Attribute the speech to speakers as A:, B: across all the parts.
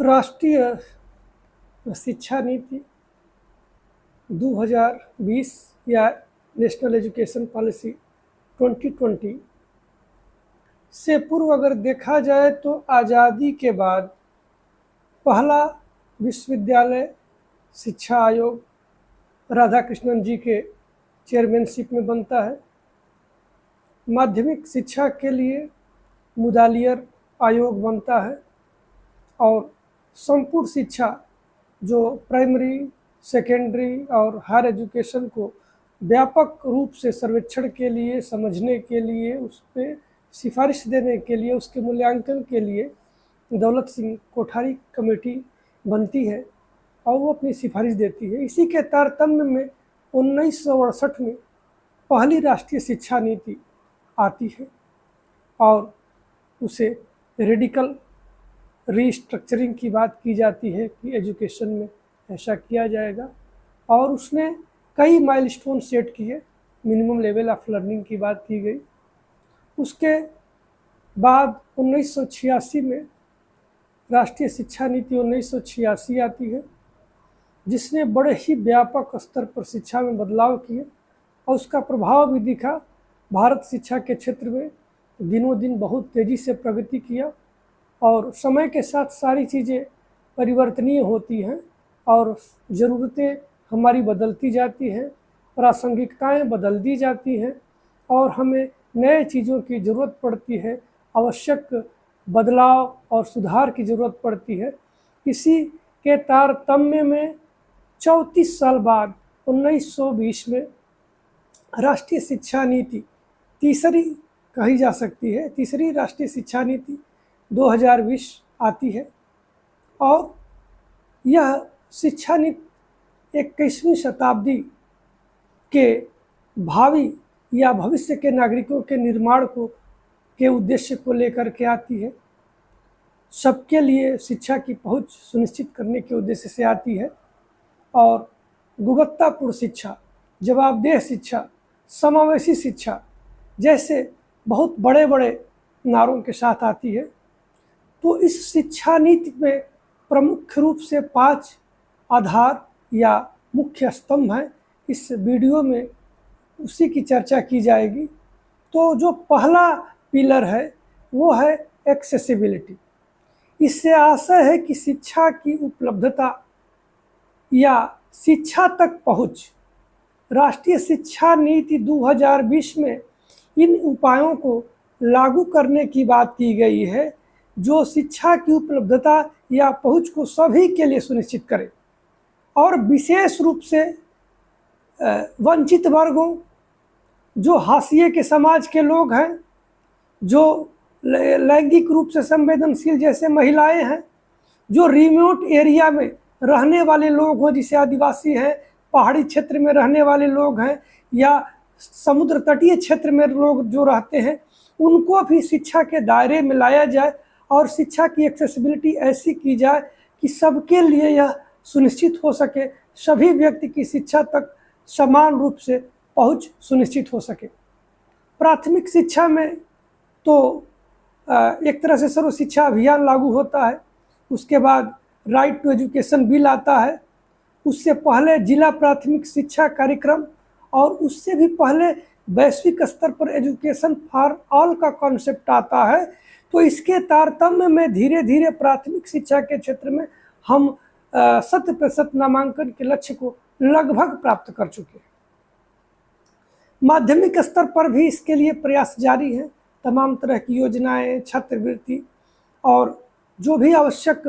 A: राष्ट्रीय शिक्षा नीति 2020 या नेशनल एजुकेशन पॉलिसी 2020 से पूर्व अगर देखा जाए तो आज़ादी के बाद पहला विश्वविद्यालय शिक्षा आयोग राधाकृष्णन जी के चेयरमैनशिप में बनता है। माध्यमिक शिक्षा के लिए मुदालियर आयोग बनता है और संपूर्ण शिक्षा जो प्राइमरी, सेकेंडरी और हायर एजुकेशन को व्यापक रूप से सर्वेक्षण के लिए, समझने के लिए, उस पर सिफारिश देने के लिए, उसके मूल्यांकन के लिए दौलत सिंह कोठारी कमेटी बनती है और वो अपनी सिफारिश देती है। इसी के तारतम्य में 1968 में पहली राष्ट्रीय शिक्षा नीति आती है और उसे रेडिकल रीस्ट्रक्चरिंग की बात की जाती है कि एजुकेशन में ऐसा किया जाएगा और उसने कई माइलस्टोन सेट किए। मिनिमम लेवल ऑफ लर्निंग की बात की गई। उसके बाद 1986 में राष्ट्रीय शिक्षा नीति 1986 आती है जिसने बड़े ही व्यापक स्तर पर शिक्षा में बदलाव किए और उसका प्रभाव भी दिखा। भारत शिक्षा के क्षेत्र में दिनों दिन बहुत तेज़ी से प्रगति किया और समय के साथ सारी चीज़ें परिवर्तनीय होती हैं और ज़रूरतें हमारी बदलती जाती हैं, प्रासंगिकताएं बदल दी जाती हैं और हमें नए चीज़ों की ज़रूरत पड़ती है, आवश्यक बदलाव और सुधार की ज़रूरत पड़ती है। इसी के तारतम्य में 34 साल बाद 1920 में राष्ट्रीय शिक्षा नीति तीसरी कही जा सकती है, तीसरी राष्ट्रीय शिक्षा नीति 2020 आती है और यह शिक्षा नीति 21वीं शताब्दी के भावी या भविष्य के नागरिकों के निर्माण के उद्देश्य को लेकर के आती है। सबके लिए शिक्षा की पहुंच सुनिश्चित करने के उद्देश्य से आती है और गुणवत्तापूर्ण शिक्षा, जवाबदेह शिक्षा, समावेशी शिक्षा जैसे बहुत बड़े बड़े नारों के साथ आती है। तो इस शिक्षा नीति में प्रमुख रूप से 5 आधार या मुख्य स्तंभ हैं। इस वीडियो में उसी की चर्चा की जाएगी। तो जो पहला पिलर है वो है एक्सेसिबिलिटी। इससे आशय है कि शिक्षा की उपलब्धता या शिक्षा तक पहुंच। राष्ट्रीय शिक्षा नीति 2020 में इन उपायों को लागू करने की बात की गई है जो शिक्षा की उपलब्धता या पहुंच को सभी के लिए सुनिश्चित करे और विशेष रूप से वंचित वर्गों, जो हाशिए के समाज के लोग हैं, जो लैंगिक रूप से संवेदनशील जैसे महिलाएं हैं, जो रिमोट एरिया में रहने वाले लोग हैं, जिसे आदिवासी हैं, पहाड़ी क्षेत्र में रहने वाले लोग हैं या समुद्र तटीय क्षेत्र में लोग जो रहते हैं, उनको भी शिक्षा के दायरे में लाया जाए और शिक्षा की एक्सेसिबिलिटी ऐसी की जाए कि सबके लिए यह सुनिश्चित हो सके, सभी व्यक्ति की शिक्षा तक समान रूप से पहुंच सुनिश्चित हो सके। प्राथमिक शिक्षा में तो एक तरह से सर्व शिक्षा अभियान लागू होता है। उसके बाद राइट टू एजुकेशन बिल आता है। उससे पहले जिला प्राथमिक शिक्षा कार्यक्रम और उससे भी पहले वैश्विक स्तर पर एजुकेशन फॉर ऑल का कॉन्सेप्ट आता है। तो इसके तारतम्य में धीरे धीरे प्राथमिक शिक्षा के क्षेत्र में हम 100% नामांकन के लक्ष्य को लगभग प्राप्त कर चुके हैं। माध्यमिक स्तर पर भी इसके लिए प्रयास जारी है। तमाम तरह की योजनाएं, छात्रवृत्ति और जो भी आवश्यक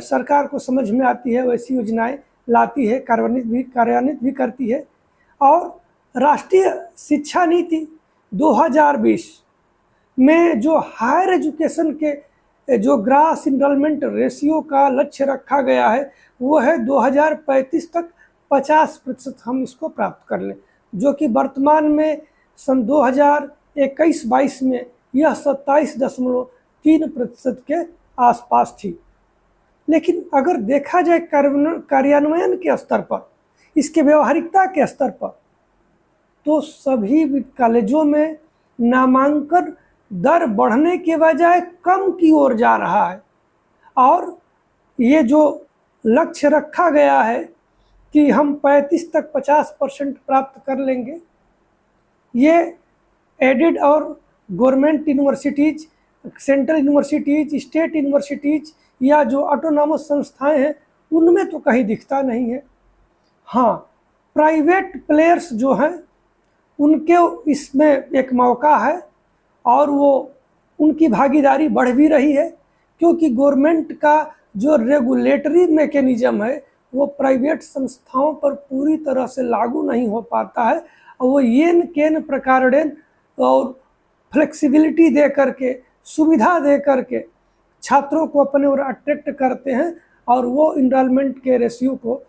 A: सरकार को समझ में आती है वैसी योजनाएं लाती है, कार्यान्वित भी करती है। और राष्ट्रीय शिक्षा नीति 2020 में जो हायर एजुकेशन के जो ग्रास इनरोलमेंट रेशियो का लक्ष्य रखा गया है वो है 2035 तक 50% हम इसको प्राप्त कर लें, जो कि वर्तमान में सन 2021-22 में यह 27.3% के आसपास थी। लेकिन अगर देखा जाए कार्यान्वयन के स्तर पर, इसके व्यवहारिकता के स्तर पर, तो सभी कॉलेजों में नामांकन दर बढ़ने के बजाय कम की ओर जा रहा है और ये जो लक्ष्य रखा गया है कि हम 35 तक 50% प्राप्त कर लेंगे, ये एडेड और government universities, central universities, state universities या जो ऑटोनॉमस संस्थाएं हैं उनमें तो कहीं दिखता नहीं है। हाँ, प्राइवेट प्लेयर्स जो हैं उनके इसमें एक मौका है और वो उनकी भागीदारी बढ़ भी रही है, क्योंकि गवर्नमेंट का जो रेगुलेटरी मैकेनिज्म है वो प्राइवेट संस्थाओं पर पूरी तरह से लागू नहीं हो पाता है, और वो येन केन प्रकारेण और फ्लेक्सिबिलिटी दे करके, सुविधा दे करके छात्रों को अपने ओर अट्रैक्ट करते हैं और वो इनरोलमेंट के रेशियो को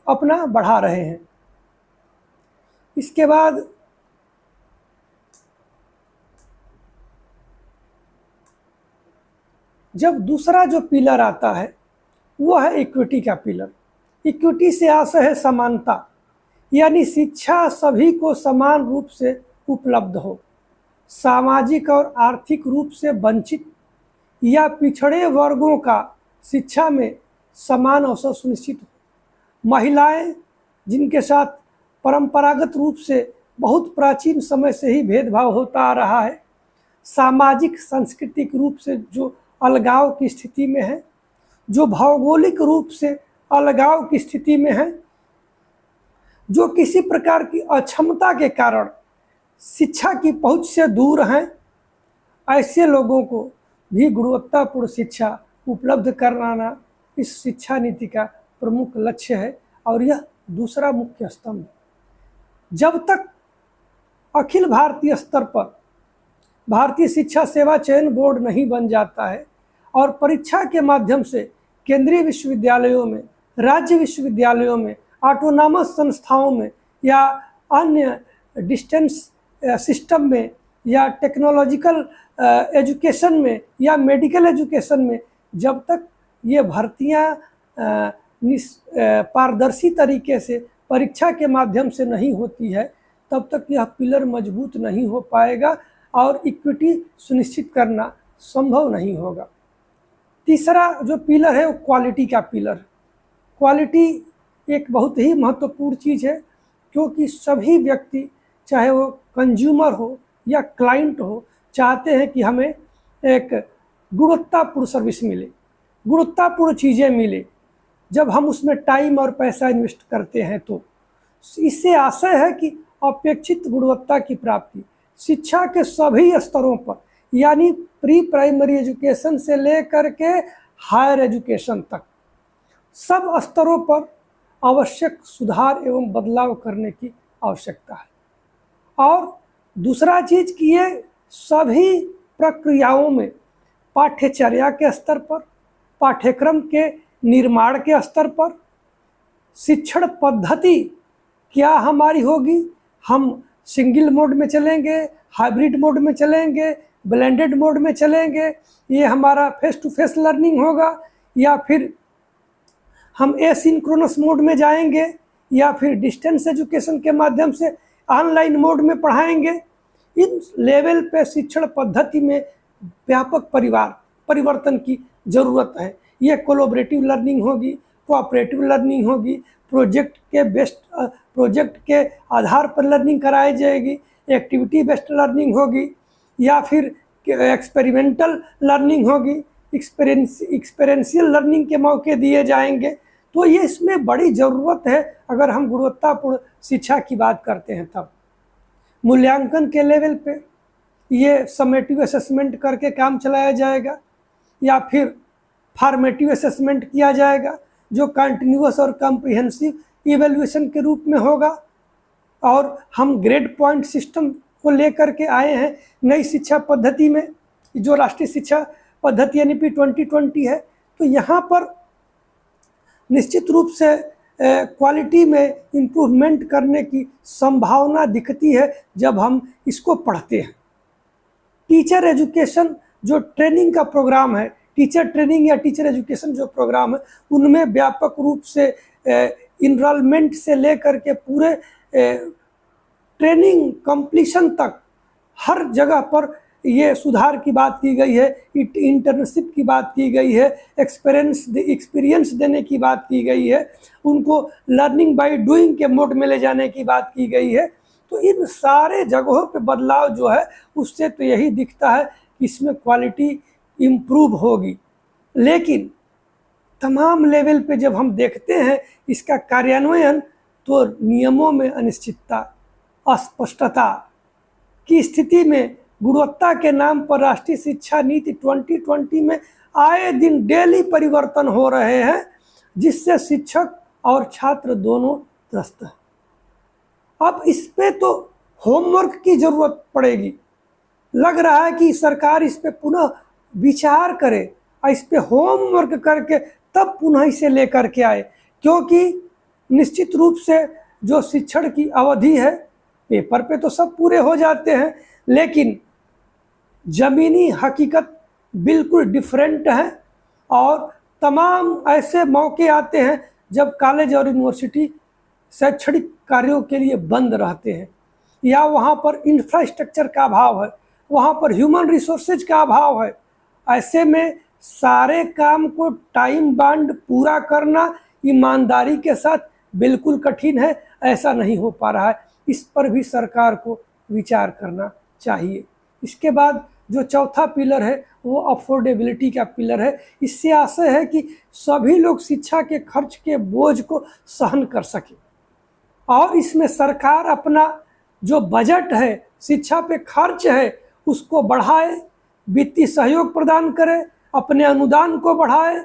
A: अपना बढ़ा रहे हैं। इसके बाद जब दूसरा जो पिलर आता है वो है इक्विटी का पिलर। इक्विटी से आशय है समानता, यानी शिक्षा सभी को समान रूप से उपलब्ध हो, सामाजिक और आर्थिक रूप से वंचित या पिछड़े वर्गों का शिक्षा में समान अवसर सुनिश्चित हो। महिलाएं जिनके साथ परंपरागत रूप से बहुत प्राचीन समय से ही भेदभाव होता आ रहा है, सामाजिक सांस्कृतिक रूप से जो अलगाव की स्थिति में है, जो भौगोलिक रूप से अलगाव की स्थिति में है, जो किसी प्रकार की अक्षमता के कारण शिक्षा की पहुंच से दूर हैं, ऐसे लोगों को भी गुणवत्तापूर्ण शिक्षा उपलब्ध कराना इस शिक्षा नीति का प्रमुख लक्ष्य है और यह दूसरा मुख्य स्तंभ है। जब तक अखिल भारतीय स्तर पर भारतीय शिक्षा सेवा चयन बोर्ड नहीं बन जाता है और परीक्षा के माध्यम से केंद्रीय विश्वविद्यालयों में, राज्य विश्वविद्यालयों में, ऑटोनॉमस संस्थाओं में या अन्य डिस्टेंस सिस्टम में या टेक्नोलॉजिकल एजुकेशन में या मेडिकल एजुकेशन में, जब तक ये भर्तियां पारदर्शी तरीके से परीक्षा के माध्यम से नहीं होती है, तब तक यह पिलर मजबूत नहीं हो पाएगा और इक्विटी सुनिश्चित करना संभव नहीं होगा। तीसरा जो पिलर है वो क्वालिटी का पिलर है। क्वालिटी एक बहुत ही महत्वपूर्ण चीज़ है, क्योंकि सभी व्यक्ति, चाहे वो कंज्यूमर हो या क्लाइंट हो, चाहते हैं कि हमें एक गुणवत्तापूर्ण सर्विस मिले, गुणवत्तापूर्ण चीज़ें मिले। जब हम उसमें टाइम और पैसा इन्वेस्ट करते हैं तो इससे आशय है कि अपेक्षित गुणवत्ता की प्राप्ति शिक्षा के सभी स्तरों पर, यानी प्री प्राइमरी एजुकेशन से लेकर के हायर एजुकेशन तक सब स्तरों पर आवश्यक सुधार एवं बदलाव करने की आवश्यकता है। और दूसरा चीज़ कि ये सभी प्रक्रियाओं में पाठ्यचर्या के स्तर पर, पाठ्यक्रम के निर्माण के स्तर पर, शिक्षण पद्धति क्या हमारी होगी, हम सिंगल मोड में चलेंगे, हाइब्रिड मोड में चलेंगे, ब्लेंडेड मोड में चलेंगे, ये हमारा फेस टू फेस लर्निंग होगा या फिर हम एसिंक्रोनस मोड में जाएंगे या फिर डिस्टेंस एजुकेशन के माध्यम से ऑनलाइन मोड में पढ़ाएंगे। इन लेवल पे शिक्षण पद्धति में व्यापक परिवर्तन की ज़रूरत है। ये कोलैबोरेटिव लर्निंग होगी, कोऑपरेटिव लर्निंग होगी, प्रोजेक्ट के आधार पर लर्निंग कराई जाएगी, एक्टिविटी बेस्ड लर्निंग होगी या फिर एक्सपेरिमेंटल लर्निंग होगी, एक्सपेरेंशियल लर्निंग के मौके दिए जाएंगे। तो ये इसमें बड़ी ज़रूरत है अगर हम गुणवत्तापूर्ण शिक्षा की बात करते हैं। तब मूल्यांकन के लेवल पे ये समेटिव असेसमेंट करके काम चलाया जाएगा या फिर फॉर्मेटिव असेसमेंट किया जाएगा जो कंटिन्यूअस और कॉम्प्रिहेंसिव इवैल्यूएशन के रूप में होगा। और हम ग्रेड पॉइंट सिस्टम को लेकर के आए हैं नई शिक्षा पद्धति में, जो राष्ट्रीय शिक्षा पद्धति यानी P2020 है। तो यहाँ पर निश्चित रूप से क्वालिटी में इम्प्रूवमेंट करने की संभावना दिखती है जब हम इसको पढ़ते हैं। टीचर एजुकेशन जो ट्रेनिंग का प्रोग्राम है, टीचर ट्रेनिंग या टीचर एजुकेशन जो प्रोग्राम है, उनमें व्यापक रूप से इनरोलमेंट से लेकर के पूरे ट्रेनिंग कंप्लीशन तक हर जगह पर ये सुधार की बात की गई है, इंटर्नशिप की बात की गई है, एक्सपीरियंस देने की बात की गई है, उनको लर्निंग बाय डूइंग के मोड में ले जाने की बात की गई है। तो इन सारे जगहों पे बदलाव जो है उससे तो यही दिखता है कि इसमें क्वालिटी इम्प्रूव होगी। लेकिन तमाम लेवल पे जब हम देखते हैं इसका कार्यान्वयन, तो नियमों में अनिश्चितता, अस्पष्टता की स्थिति में गुणवत्ता के नाम पर राष्ट्रीय शिक्षा नीति 2020 में आए दिन डेली परिवर्तन हो रहे हैं, जिससे शिक्षक और छात्र दोनों त्रस्त हैं। अब इस पे तो होमवर्क की जरूरत पड़ेगी। लग रहा है कि सरकार इस पे पुनः विचार करे और इस पे होमवर्क करके तब पुनः इसे लेकर के आए, क्योंकि निश्चित रूप से जो शिक्षण की अवधि है पेपर पे तो सब पूरे हो जाते हैं, लेकिन ज़मीनी हकीकत बिल्कुल डिफरेंट है। और तमाम ऐसे मौके आते हैं जब कॉलेज और यूनिवर्सिटी शैक्षणिक कार्यों के लिए बंद रहते हैं, या वहाँ पर इंफ्रास्ट्रक्चर का अभाव है, वहाँ पर ह्यूमन रिसोर्सेज का अभाव है। ऐसे में सारे काम को टाइम बाउंड पूरा करना ईमानदारी के साथ बिल्कुल कठिन है, ऐसा नहीं हो पा रहा है। इस पर भी सरकार को विचार करना चाहिए। इसके बाद जो चौथा पिलर है वो अफोर्डेबिलिटी का पिलर है। इससे आशय है कि सभी लोग शिक्षा के खर्च के बोझ को सहन कर सकें, और इसमें सरकार अपना जो बजट है, शिक्षा पे खर्च है, उसको बढ़ाए, वित्तीय सहयोग प्रदान करे, अपने अनुदान को बढ़ाए,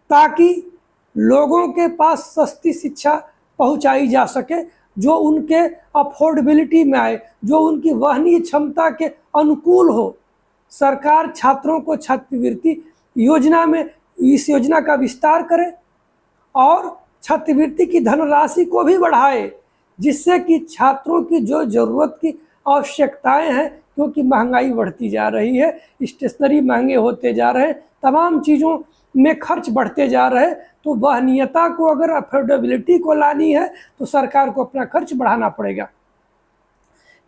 A: ताकि लोगों के पास सस्ती शिक्षा पहुंचाई जा सके, जो उनके अफोर्डेबिलिटी में आए, जो उनकी वहनीय क्षमता के अनुकूल हो। सरकार छात्रों को छात्रवृत्ति योजना में इस योजना का विस्तार करे और छात्रवृत्ति की धनराशि को भी बढ़ाए, जिससे कि छात्रों की जो ज़रूरत की आवश्यकताएं हैं, क्योंकि महंगाई बढ़ती जा रही है, स्टेशनरी महंगे होते जा रहे हैं, तमाम चीज़ों में खर्च बढ़ते जा रहे हैं, तो वहनीयता को अगर अफोर्डेबिलिटी को लानी है तो सरकार को अपना खर्च बढ़ाना पड़ेगा।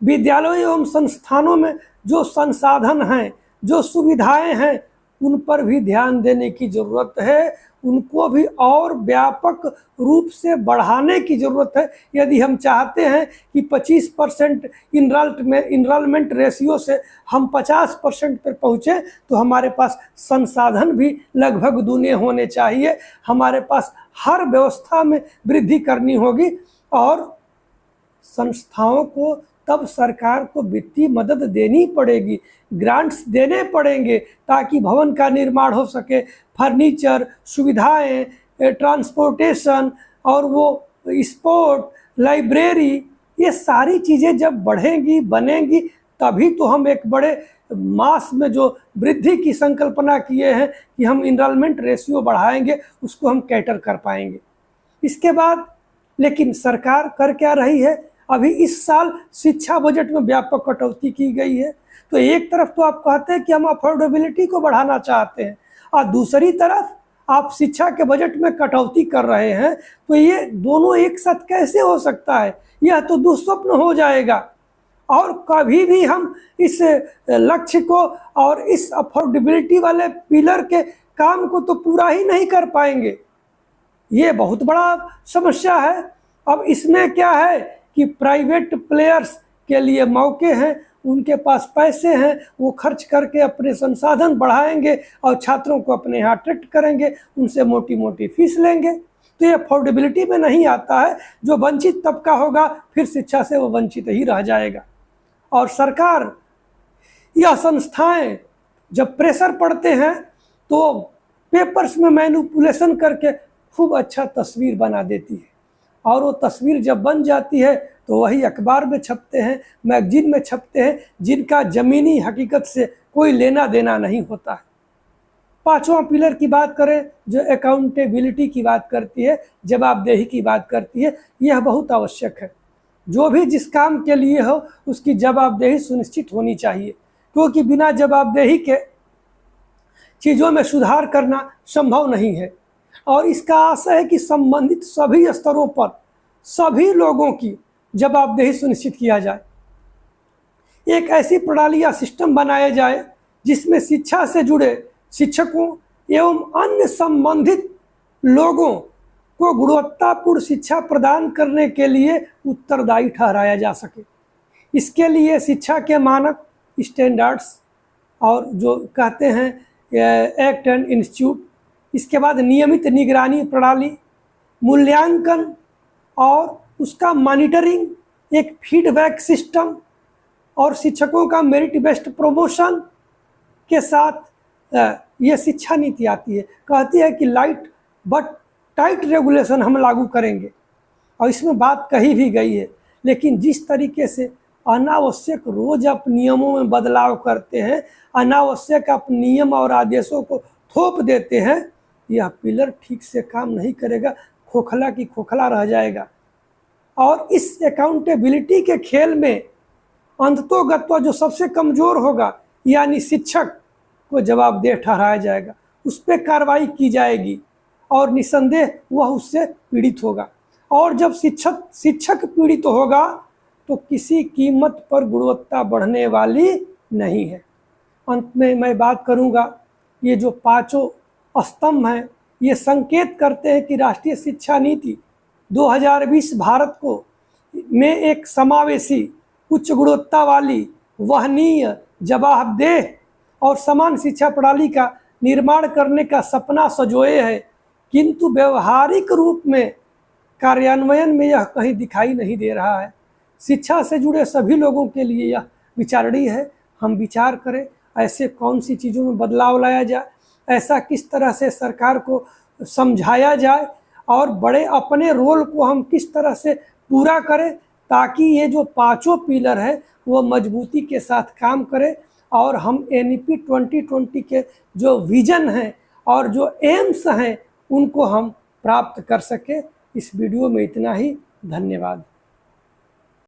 A: विद्यालयों एवं संस्थानों में जो संसाधन हैं, जो सुविधाएं हैं, उन पर भी ध्यान देने की ज़रूरत है, उनको भी और व्यापक रूप से बढ़ाने की ज़रूरत है। यदि हम चाहते हैं कि 25% इनरोलमेंट रेशियो से हम 50% पर पहुँचें, तो हमारे पास संसाधन भी लगभग दूने होने चाहिए। हमारे पास हर व्यवस्था में वृद्धि करनी होगी, और संस्थाओं को तब सरकार को वित्तीय मदद देनी पड़ेगी, ग्रांट्स देने पड़ेंगे, ताकि भवन का निर्माण हो सके, फर्नीचर, सुविधाएं, ट्रांसपोर्टेशन और वो स्पोर्ट, लाइब्रेरी, ये सारी चीज़ें जब बढ़ेंगी, बनेंगी, तभी तो हम एक बड़े मास में जो वृद्धि की संकल्पना किए हैं कि हम इनरोलमेंट रेशियो बढ़ाएंगे, उसको हम कैटर कर पाएंगे। इसके बाद लेकिन सरकार कर क्या रही है? अभी इस साल शिक्षा बजट में व्यापक कटौती की गई है। तो एक तरफ तो आप कहते हैं कि हम अफोर्डेबिलिटी को बढ़ाना चाहते हैं, और दूसरी तरफ आप शिक्षा के बजट में कटौती कर रहे हैं, तो ये दोनों एक साथ कैसे हो सकता है? यह तो दुस्वप्न हो जाएगा, और कभी भी हम इस लक्ष्य को और इस अफोर्डेबिलिटी वाले पिलर के काम को तो पूरा ही नहीं कर पाएंगे। ये बहुत बड़ा समस्या है। अब इसमें क्या है कि प्राइवेट प्लेयर्स के लिए मौके हैं, उनके पास पैसे हैं, वो खर्च करके अपने संसाधन बढ़ाएंगे और छात्रों को अपने यहाँ अट्रैक्ट करेंगे, उनसे मोटी मोटी फीस लेंगे। तो ये अफोर्डेबिलिटी में नहीं आता है। जो वंचित तबका होगा फिर शिक्षा से वो वंचित ही रह जाएगा। और सरकार या संस्थाएं जब प्रेशर पड़ते हैं तो पेपर्स में मैनिपुलेशन करके खूब अच्छा तस्वीर बना देती है, और वो तस्वीर जब बन जाती है तो वही अखबार में छपते हैं, मैगजीन में छपते हैं, जिनका ज़मीनी हकीकत से कोई लेना देना नहीं होता है। पांचवा पिलर की बात करें, जो अकाउंटेबिलिटी की बात करती है, जवाबदेही की बात करती है, यह बहुत आवश्यक है। जो भी जिस काम के लिए हो उसकी जवाबदेही सुनिश्चित होनी चाहिए, क्योंकि बिना जवाबदेही के चीज़ों में सुधार करना संभव नहीं है। और इसका आशय है कि संबंधित सभी स्तरों पर सभी लोगों की जवाबदेही सुनिश्चित किया जाए। एक ऐसी प्रणाली या सिस्टम बनाया जाए जिसमें शिक्षा से जुड़े शिक्षकों एवं अन्य संबंधित लोगों को गुणवत्तापूर्ण शिक्षा प्रदान करने के लिए उत्तरदायी ठहराया जा सके। इसके लिए शिक्षा के मानक, स्टैंडर्ड्स और जो कहते हैं एक्ट एंड इंस्टीट्यूट, इसके बाद नियमित निगरानी प्रणाली, मूल्यांकन और उसका मॉनिटरिंग, एक फीडबैक सिस्टम और शिक्षकों का मेरिट बेस्ड प्रमोशन के साथ ये शिक्षा नीति आती है। कहती है कि लाइट बट टाइट रेगुलेशन हम लागू करेंगे, और इसमें बात कही भी गई है। लेकिन जिस तरीके से अनावश्यक रोज आप नियमों में बदलाव करते हैं, अनावश्यक आप नियम और आदेशों को थोप देते हैं, यह पिलर ठीक से काम नहीं करेगा, खोखला की खोखला रह जाएगा। और इस अकाउंटेबिलिटी के खेल में अंततोगत्वा जो सबसे कमज़ोर होगा यानी शिक्षक को जवाबदेह ठहराया जाएगा, उस पर कार्रवाई की जाएगी और निस्संदेह वह उससे पीड़ित होगा। और जब शिक्षक पीड़ित होगा तो किसी कीमत पर गुणवत्ता बढ़ने वाली नहीं है। अंत में मैं बात करूंगा, ये जो पांचों स्तंभ हैं ये संकेत करते हैं कि राष्ट्रीय शिक्षा नीति 2020 भारत को में एक समावेशी, उच्च गुणवत्ता वाली, वहनीय, जवाबदेह और समान शिक्षा प्रणाली का निर्माण करने का सपना संजोए है, किंतु व्यवहारिक रूप में कार्यान्वयन में यह कहीं दिखाई नहीं दे रहा है। शिक्षा से जुड़े सभी लोगों के लिए यह विचारणीय है। हम विचार करें ऐसे कौन सी चीज़ों में बदलाव लाया जाए, ऐसा किस तरह से सरकार को समझाया जाए और बड़े अपने रोल को हम किस तरह से पूरा करें ताकि ये जो पांचों पिलर है वो मजबूती के साथ काम करें और हम NEP 2020 के जो विजन हैं और जो एम्स हैं उनको हम प्राप्त कर सकें। इस वीडियो में इतना ही। धन्यवाद।